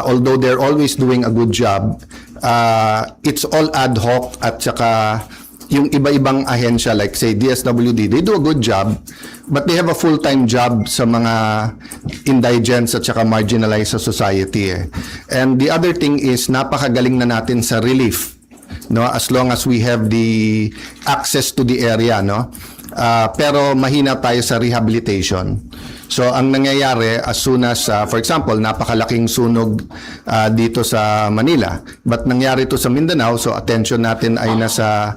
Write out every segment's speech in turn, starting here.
although they're always doing a good job, it's all ad hoc at saka yung iba-ibang ahensya like say DSWD, they do a good job, but they have a full-time job sa mga indigents at saka marginalized sa society. And the other thing is napakagaling na natin sa relief, no, as long as we have the access to the area, no. Pero mahina tayo sa rehabilitation. So ang nangyayari as soon as for example napakalaking sunog dito sa Manila, but nangyari to sa Mindanao, so attention natin ay nasa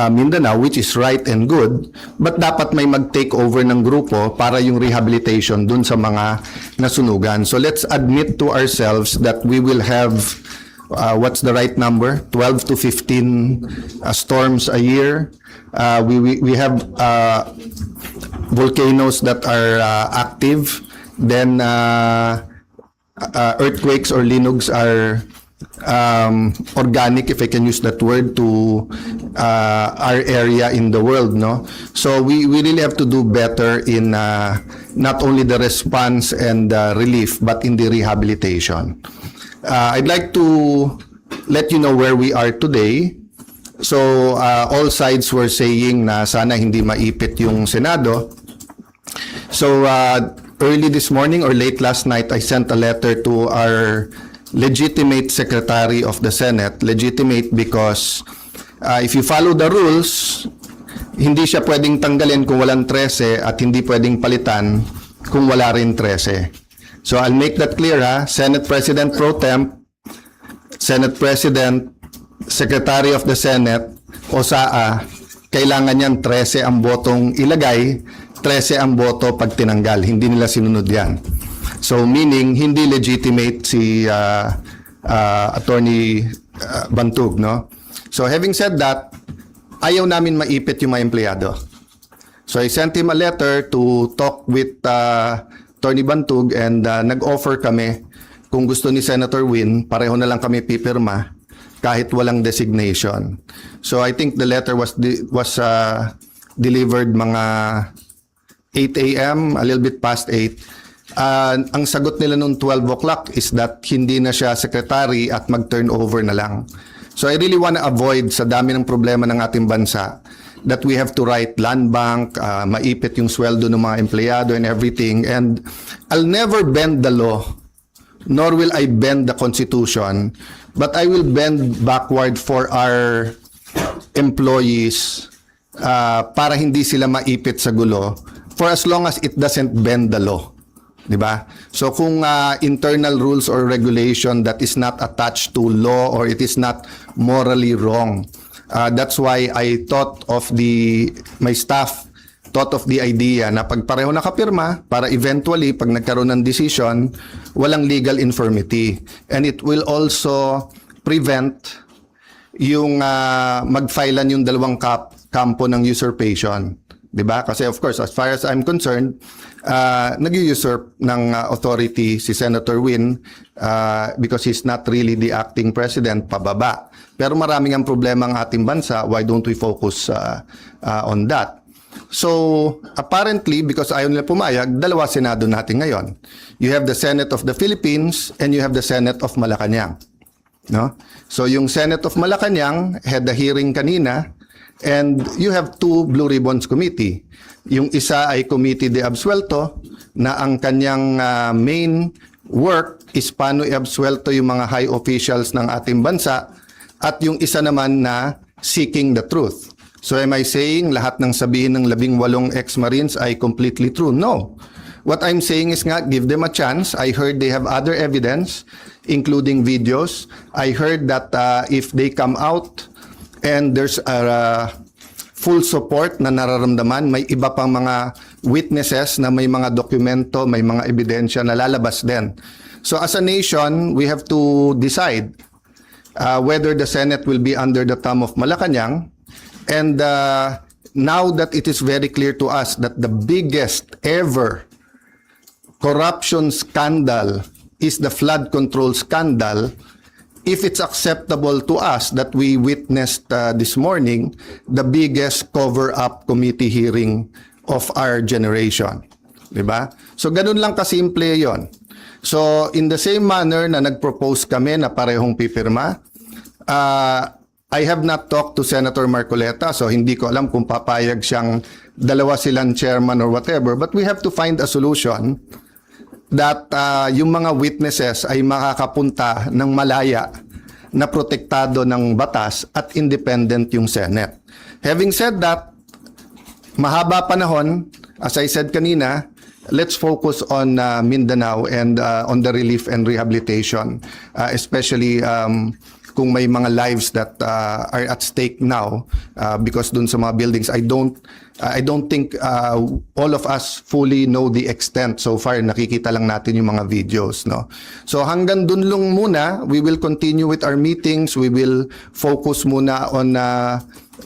Mindanao, which is right and good, but dapat may mag-take over ng grupo para yung rehabilitation dun sa mga nasunugan. So let's admit to ourselves that we will have what's the right number? 12 to 15 storms a year. We have volcanoes that are active. Then earthquakes or linugs are organic, if I can use that word, to our area in the world, no? So we really have to do better in not only the response and relief, but in the rehabilitation. I'd like to let you know where we are today. So all sides were saying na sana hindi maipit yung Senado. So early this morning or late last night, I sent a letter to our legitimate Secretary of the Senate. Legitimate because if you follow the rules, hindi siya pwedeng tanggalin kung walang 13 at hindi pwedeng palitan kung wala rin 13. So I'll make that clear, ha? Senate President Pro Temp, Senate President, Secretary of the Senate, o SAA, kailangan niyan 13 ang botong ilagay, 13 ang boto pag tinanggal. Hindi nila sinunod yan. So meaning, hindi legitimate si Attorney Bantug, no? So having said that, ayaw namin maipit yung mga empleyado. So I sent him a letter to talk with Attorney Bantug and nag-offer kami kung gusto ni Senator Win, pareho na lang kami pipirma kahit walang designation. So I think the letter was delivered mga 8 a.m., a little bit past 8. Ang sagot nila noong 12 o'clock is that hindi na siya secretary at mag-turnover na lang. So I really want to avoid sa dami ng problema ng ating bansa that we have to write land bank, maipit yung sweldo ng mga empleyado and everything. And I'll never bend the law, nor will I bend the Constitution, but I will bend backward for our employees para hindi sila maipit sa gulo for as long as it doesn't bend the law. Diba? So kung internal rules or regulation that is not attached to law or it is not morally wrong, that's why I thought of my staff thought of the idea na pag pareho nakapirma para eventually pag nagkaroon ng decision, walang legal infirmity. And it will also prevent yung magfilean yung dalawang kampo ng usurpation. Diba? Kasi of course, as far as I'm concerned, nag-usurp ng authority si Senator Win because he's not really the acting president, pababa. Pero maraming ang problema ang ating bansa, why don't we focus on that? So, apparently, because ayaw nila pumayag, dalawa Senado natin ngayon. You have the Senate of the Philippines and you have the Senate of Malacanang. No? So, yung Senate of Malacanang had the hearing kanina and you have two Blue Ribbons Committee. Yung isa ay Committee de Absuelto na ang kanyang main work is paano i-absuelto yung mga high officials ng ating bansa at yung isa naman na seeking the truth. So am I saying lahat ng sabihin ng 18 ex-Marines ay completely true? No. What I'm saying is nga, give them a chance. I heard they have other evidence, including videos. I heard that if they come out and there's a full support na nararamdaman, may iba pang mga witnesses na may mga dokumento, may mga ebidensya na lalabas din. So as a nation, we have to decide whether the Senate will be under the thumb of Malacanang. And now that it is very clear to us that the biggest ever corruption scandal is the flood control scandal, if it's acceptable to us that we witnessed this morning, the biggest cover-up committee hearing of our generation. Diba? So ganun lang kasimple yon. So in the same manner na nag-propose kami na parehong pipirma, I have not talked to Senator Marcoleta, so hindi ko alam kung papayag siyang dalawa silang chairman or whatever, but we have to find a solution that yung mga witnesses ay makakapunta ng malaya na protektado ng batas at independent yung Senate. Having said that, mahaba panahon, as I said kanina, let's focus on Mindanao and on the relief and rehabilitation, especially kung may mga lives that are at stake now because dun sa mga buildings. I don't think all of us fully know the extent. So far nakikita lang natin yung mga videos, no. So hanggang dun lang muna, we will continue with our meetings. We will focus muna on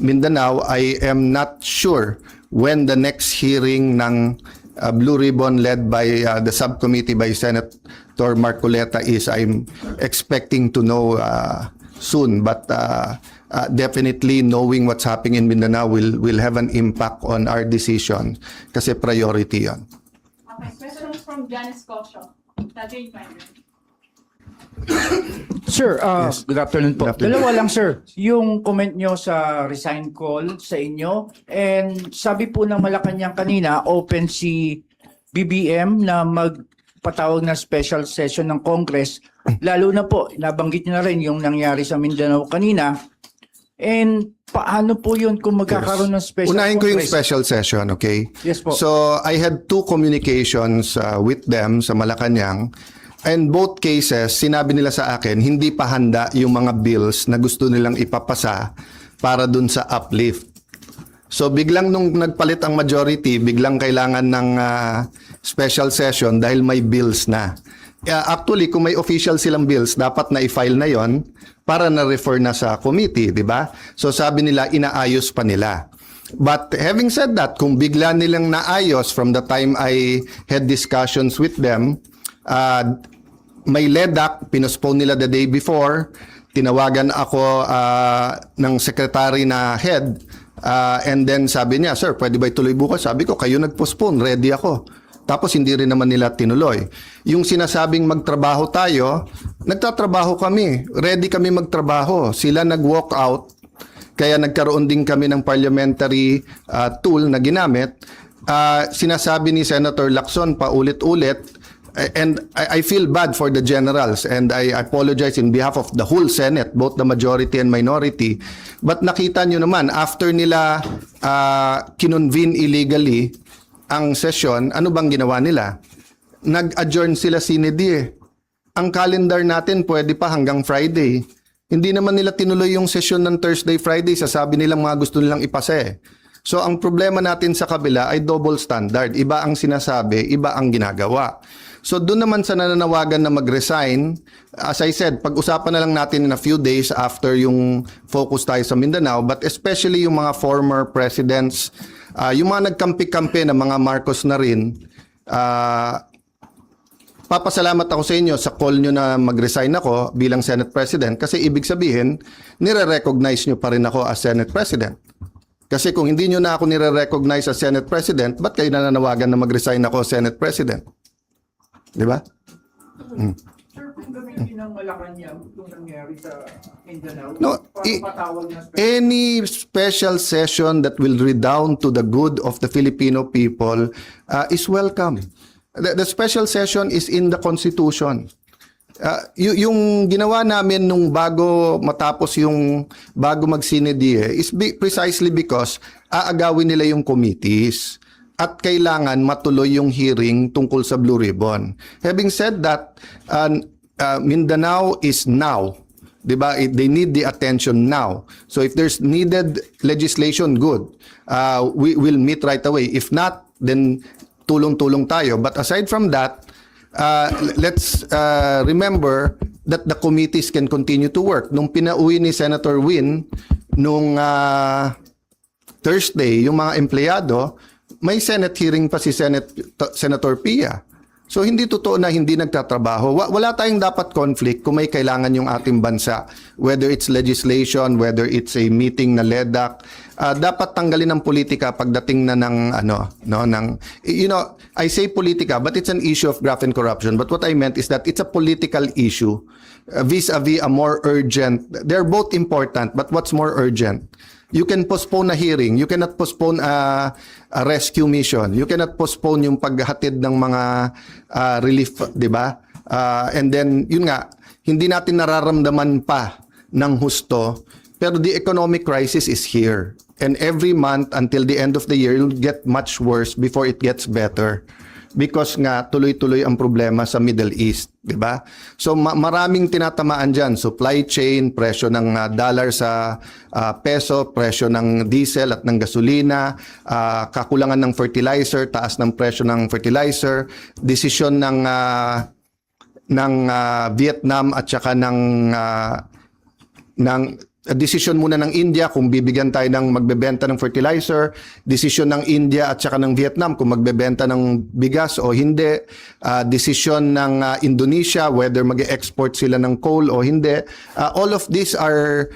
Mindanao. I am not sure when the next hearing ng Blue Ribbon led by the subcommittee by Senator Marcoleta is. I'm expecting to know soon, but definitely knowing what's happening in Mindanao will have an impact on our decision kasi priority yon. Okay, question from Janice Cosio. Tajay Finder. Sir, good afternoon po. Good afternoon. Dalawa lang sir, yung comment nyo sa resign call sa inyo, and sabi po ng Malacanang kanina, open si BBM na magpatawag na special session ng Congress, lalo na po, nabanggit nyo na rin yung nangyari sa Mindanao kanina, and paano po yun kung magkakaroon ng special Unahin ko yung Congress? special session, okay? Yes po. So I had 2 communications with them sa Malacanang. And both cases, sinabi nila sa akin, hindi pa handa yung mga bills na gusto nilang ipapasa para dun sa uplift. So biglang nung nagpalit ang majority, biglang kailangan ng special session dahil may bills na. Actually, kung may official silang bills, dapat na i-file na yon para na-refer na sa committee, di ba? So sabi nila, inaayos pa nila. But having said that, kung bigla nilang naayos from the time I had discussions with them, may LEDAC, pinospone nila the day before, tinawagan ako ng secretary na head, and then sabi niya, sir, pwede ba ituloy bukas? Sabi ko, kayo nag-postpone, ready ako. Tapos hindi rin naman nila tinuloy. Yung sinasabing magtrabaho tayo, nagtatrabaho kami, ready kami magtrabaho. Sila nag-walk out, kaya nagkaroon din kami ng parliamentary tool na ginamit. Sinasabi ni Senator Lacson paulit-ulit, and I feel bad for the generals, and I apologize in behalf of the whole Senate, both the majority and minority. But nakita nyo naman, after nila kinonvene illegally ang session, ano bang ginawa nila? Nag-adjourn sila sine die. Ang calendar natin pwede pa hanggang Friday. Hindi naman nila tinuloy yung session ng Thursday, Friday. Sasabi nilang mga gusto nilang ipase. So ang problema natin sa kabila ay double standard. Iba ang sinasabi, iba ang ginagawa. So doon naman sa nananawagan na mag-resign, as I said, pag-usapan na lang natin in a few days after yung focus tayo sa Mindanao, but especially yung mga former presidents, yung mga nagkampi-kampi na mga Marcos na rin, papasalamat ako sa inyo sa call nyo na mag-resign ako bilang Senate President kasi ibig sabihin, nire-recognize nyo pa rin ako as Senate President. Kasi kung hindi nyo na ako nire-recognize as Senate President, ba't kayo nananawagan na mag-resign ako as Senate President? Di ba? Sir, kung gamitin ng Malacanang itong nangyari sa Mindanao, No, patawag na special any special session that will redound to the good of the Filipino people is welcome. The special session is in the Constitution. Yung ginawa namin nung bago matapos yung bago mag-sinedie is precisely because aagawin nila yung committees at kailangan matuloy yung hearing tungkol sa Blue Ribbon. Having said that, Mindanao is now. Diba? They need the attention now. So if there's needed legislation, good. We will meet right away. If not, then tulong-tulong tayo. But aside from that, let's remember that the committees can continue to work. Nung pinauwi ni Senator Win, nung Thursday, yung mga empleyado, may Senate hearing pa si Senator Pia. So hindi totoo na hindi nagtatrabaho. Wala tayong dapat conflict kung may kailangan yung ating bansa. Whether it's legislation, whether it's a meeting na LEDAC, dapat tanggalin ng politika pagdating na ng I say politika, but it's an issue of graft and corruption. But what I meant is that it's a political issue vis-a-vis a more urgent. They're both important, but what's more urgent? You can postpone a hearing. You cannot postpone a rescue mission. You cannot postpone yung paghatid ng mga relief, di ba? And then, yun nga, hindi natin nararamdaman pa ng husto, pero the economic crisis is here. And every month until the end of the year, it'll get much worse before it gets better. Because nga, tuloy-tuloy ang problema sa Middle East, di ba? So maraming tinatamaan dyan. Supply chain, presyo ng dollar sa peso, presyo ng diesel at ng gasolina, kakulangan ng fertilizer, taas ng presyo ng fertilizer, desisyon ng Vietnam at saka ng desisyon muna ng India kung bibigyan tayo ng magbebenta ng fertilizer, desisyon ng India at saka ng Vietnam kung magbebenta ng bigas o hindi, desisyon ng Indonesia whether mag-export sila ng coal o hindi. All of these are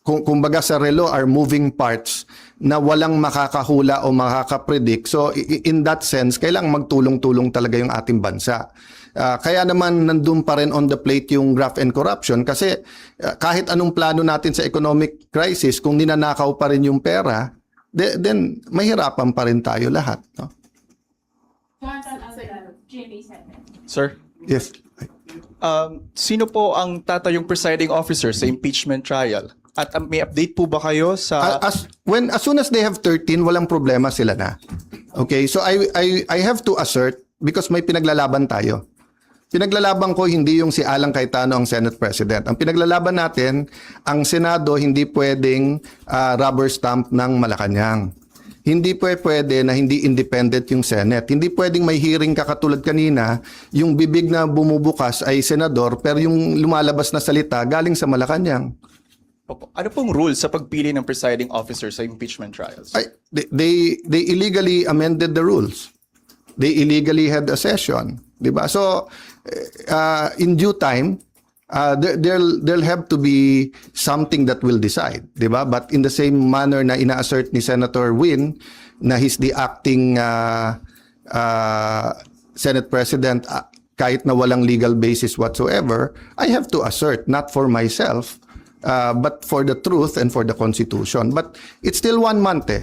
kumbaga sa relo are moving parts na walang makakahula o makakapredict. So in that sense, kailangang magtulong-tulong talaga yung ating bansa. Kaya naman nandun pa rin on the plate yung graft and corruption kasi kahit anong plano natin sa economic crisis, kung ninanakaw pa rin yung pera, then mahirapan pa rin tayo lahat. No? Jonathan Alvarado, GMA Senate. Sir, Yes. sino po ang tatayong presiding officer sa impeachment trial? At may update po ba kayo sa... As soon as they have 13, walang problema sila na. Okay, so I have to assert because may pinaglalaban tayo. Pinaglalaban ko hindi yung si Alan Cayetano ang Senate President. Ang pinaglalaban natin, ang Senado hindi pwedeng rubber stamp ng Malacanang. Hindi pwede na hindi independent yung Senate. Hindi pwedeng may hearing ka katulad kanina, yung bibig na bumubukas ay senador pero yung lumalabas na salita galing sa Malacanang. Opo. Ano pong rule sa pagpili ng presiding officer sa impeachment trials? They illegally amended the rules. They illegally had a session, 'di ba? So in due time there'll have to be something that will decide, 'di ba? But in the same manner na ina-assert ni Senator Win na he's the acting Senate President kahit na walang legal basis whatsoever, I have to assert not for myself but for the truth and for the Constitution. But it's still 1 month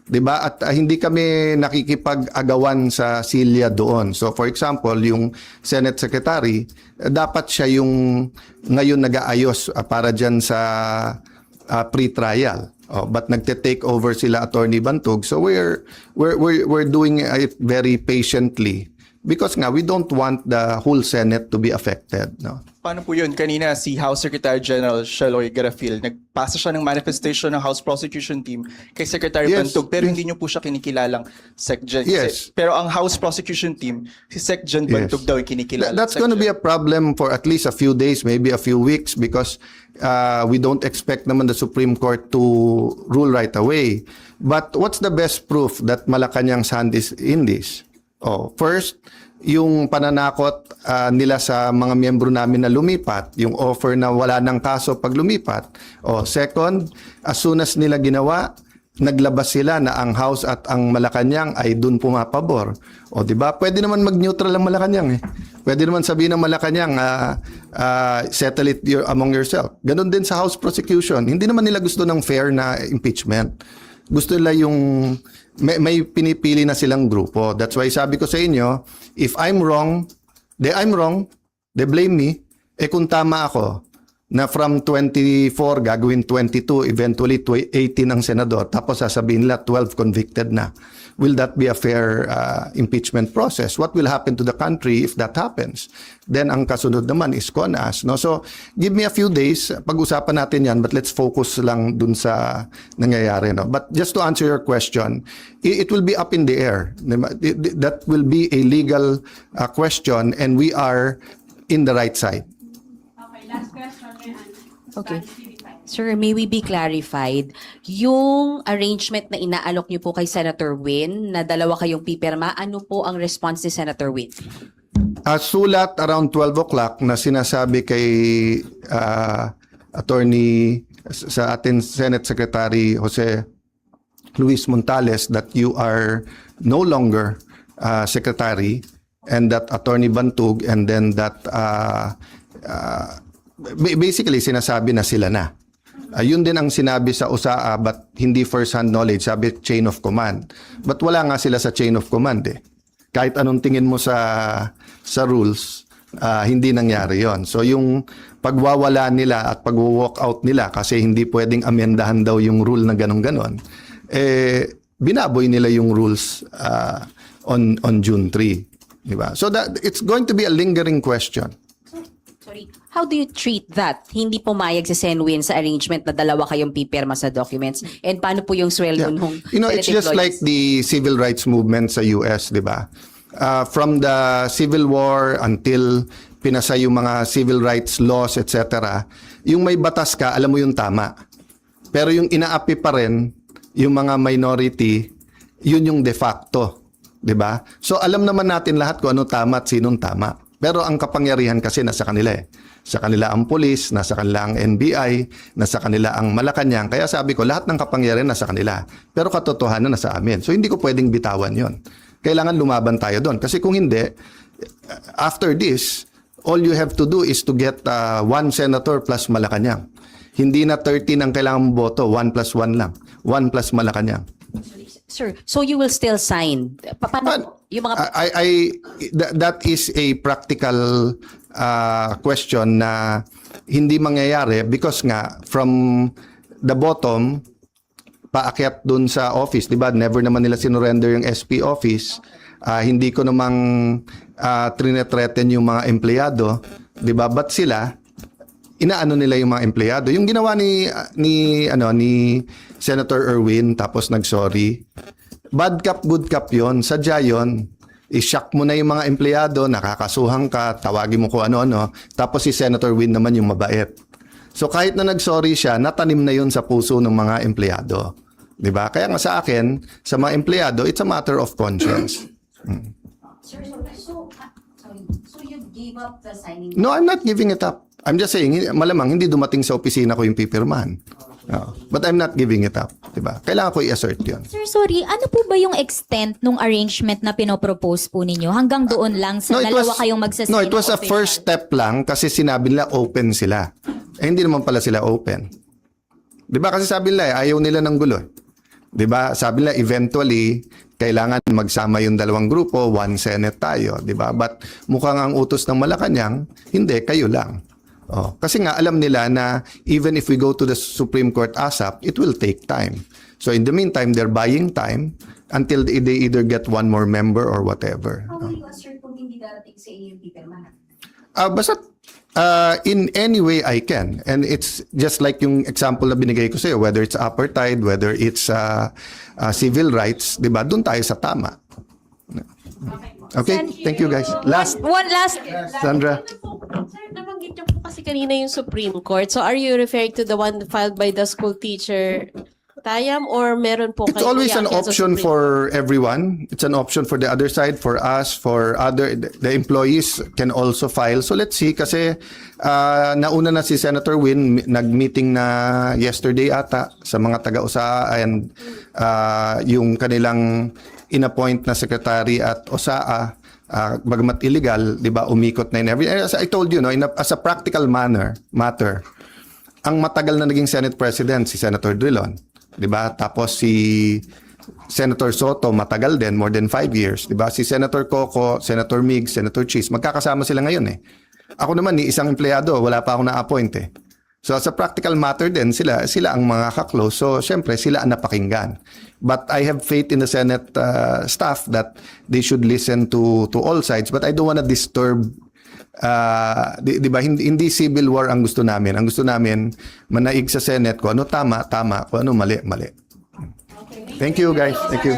'di ba? At hindi kami nakikipag-agawan sa silya doon. So for example, yung Senate Secretary, dapat siya yung ngayon nag-aayos para diyan sa pre-trial. But nagte-take over sila Attorney Bantog. So we're doing it very patiently because nga we don't want the whole Senate to be affected, no. Paano po yun? Kanina si House Secretary General Sheloy Garafil, nagpasa siya ng manifestation ng House Prosecution Team kay Secretary Yes. Bantog pero hindi niyo po siya kinikilalang SecGen. Yes. Pero ang House Prosecution Team, si SecGen Bantog daw yung kinikilala. That's going to be a problem for at least a few days, maybe a few weeks because we don't expect naman the Supreme Court to rule right away. But what's the best proof that Malacanang's hand is in this? First, yung pananakot nila sa mga miyembro namin na lumipat, yung offer na wala ng kaso pag lumipat. Second, as soon as nila ginawa, naglabas sila na ang House at ang Malacanang ay dun pumapabor. Di ba? Pwede naman mag-neutral ang Malacanang Pwede naman sabihin ng Malacanang, settle it among yourself. Ganon din sa House prosecution. Hindi naman nila gusto ng fair na impeachment. Gusto nila yung may pinipili na silang grupo. That's why sabi ko sa inyo, if I'm wrong, they blame me. Kung tama ako, na from 24 gagawin 22, eventually 18 ang senador, tapos sasabihin nila 12 convicted na. Will that be a fair impeachment process? What will happen to the country if that happens? Then ang kasunod naman is CONAS. No? So give me a few days, pag-usapan natin yan, but let's focus lang dun sa nangyayari. No? But just to answer your question, it will be up in the air. That will be a legal question and we are in the right side. Okay, last question, Ryan. Okay. Sir, may we be clarified, yung arrangement na inaalok niyo po kay Senator Win, na dalawa kayong pipirma, ano po ang response ni Senator Win? Sulat around 12 o'clock na sinasabi kay Attorney sa atin Senate Secretary Jose Luis Montales that you are no longer secretary, and that Attorney Bantug, and then that basically sinasabi na sila na. Yun din ang sinabi sa USAA, but hindi first-hand knowledge, sabi chain of command. But wala nga sila sa chain of command eh. Kahit anong tingin mo sa rules, hindi nangyari yon. So yung pagwawala nila at pag-walk out nila kasi hindi pwedeng amendahan daw yung rule na ganon-ganon, binaboy nila yung rules on June 3. Diba? So that it's going to be a lingering question. Sorry, how do you treat that? Hindi pumayag si Senwin sa arrangement na dalawa kayong pipirma sa documents? And paano po yung sweldo nung You know, it's Senate just like employees? the civil rights movement sa US, di ba? From the Civil War until pinasa yung mga civil rights laws, etc., yung may batas ka, alam mo yung tama. Pero yung inaapi pa rin, yung mga minority, yun yung de facto. Di ba? So alam naman natin lahat kung ano tama at sinong tama. Pero ang kapangyarihan kasi nasa kanila eh. Sa kanila ang pulis, nasa kanila ang NBI, nasa kanila ang Malacanang. Kaya sabi ko, lahat ng kapangyarihan nasa kanila. Pero katotohanan nasa amin. So hindi ko pwedeng bitawan yon. Kailangan lumaban tayo doon. Kasi kung hindi, after this, all you have to do is to get one senator plus Malacanang. Hindi na 13 ang kailangan boto, 1 plus 1 lang. 1 plus Malacanang. Sir, so you will still sign? Paano yung mga... That is a practical question na hindi mangyayari because nga from the bottom paakyat dun sa office, 'di ba? Never naman nila sinurrender yung SP office. Hindi ko namang trinethreaten yung mga empleyado, 'di ba? But sila inaano nila yung mga empleyado. Yung ginawa ni Senator Erwin tapos nagsorry. Bad cop, good cop 'yon. Sadya 'yon. I-shock mo na yung mga empleyado, nakakasuhan ka, tawagin mo ko ano-ano. Tapos si Senator Win naman yung mabait. So kahit na nagsorry siya, natanim na 'yon sa puso ng mga empleyado. 'Di ba? Kaya nga sa akin, sa mga empleyado, it's a matter of conscience. Sir, so you gave up the signing? No, I'm not giving it up. I'm just saying, malamang hindi dumating sa opisina ko yung pipirmahan. But I'm not giving it up. Diba? Kailangan ko i-assert yun. Sir, sorry, ano po ba yung extent nung arrangement na pinopropose po ninyo? Hanggang doon lang sa dalawa kayong magsasign? No, it was a official? first step lang kasi sinabi nila open sila. Hindi naman pala sila open. Diba? Kasi sabi nila, ayaw nila ng gulo. Diba? Sabi nila, eventually, kailangan magsama yung dalawang grupo, one Senate tayo. Diba? But mukhang ang utos ng Malacanang, hindi, kayo lang. Kasi nga alam nila na even if we go to the Supreme Court ASAP, it will take time. So in the meantime, they're buying time until they either get one more member or whatever. How will you assert kung hindi darating sa inyo yung pipirmahan? Basta in any way I can. And it's just like yung example na binigay ko sa'yo, whether it's apartheid, whether it's civil rights, di ba? Doon tayo sa tama. Okay, thank you guys. One last. Sandra. Sir, nabanggit niyo po kasi kanina yung Supreme Court. So are you referring to the one filed by the school teacher, Tayam, or meron po It's always an option for everyone. It's an option for the other side, for us, for the employees can also file. So let's see kasi nauna na si Senator Win, nag-meeting na yesterday ata sa mga taga-USAA and yung kanilang inappoint na secretary at USAA, bagamat illegal, di ba, umikot na in every... As I told you, no, as a practical matter, ang matagal na naging Senate President, si Senator Drilon, di ba? Tapos si Senator Soto, matagal din, more than 5 years, di ba? Si Senator Coco, Senator Mig, Senator Cheese, magkakasama sila ngayon eh. Ako naman, ni isang empleyado, wala pa ako na-appoint eh. So as a practical matter din, sila ang mga kaklose. So syempre, sila ang napakinggan. But I have faith in the Senate staff that they should listen to all sides. But I don't want to disturb, di ba, hindi civil war ang gusto namin. Ang gusto namin, manaig sa Senate kung ano tama, kung ano mali. Thank you guys. Thank you.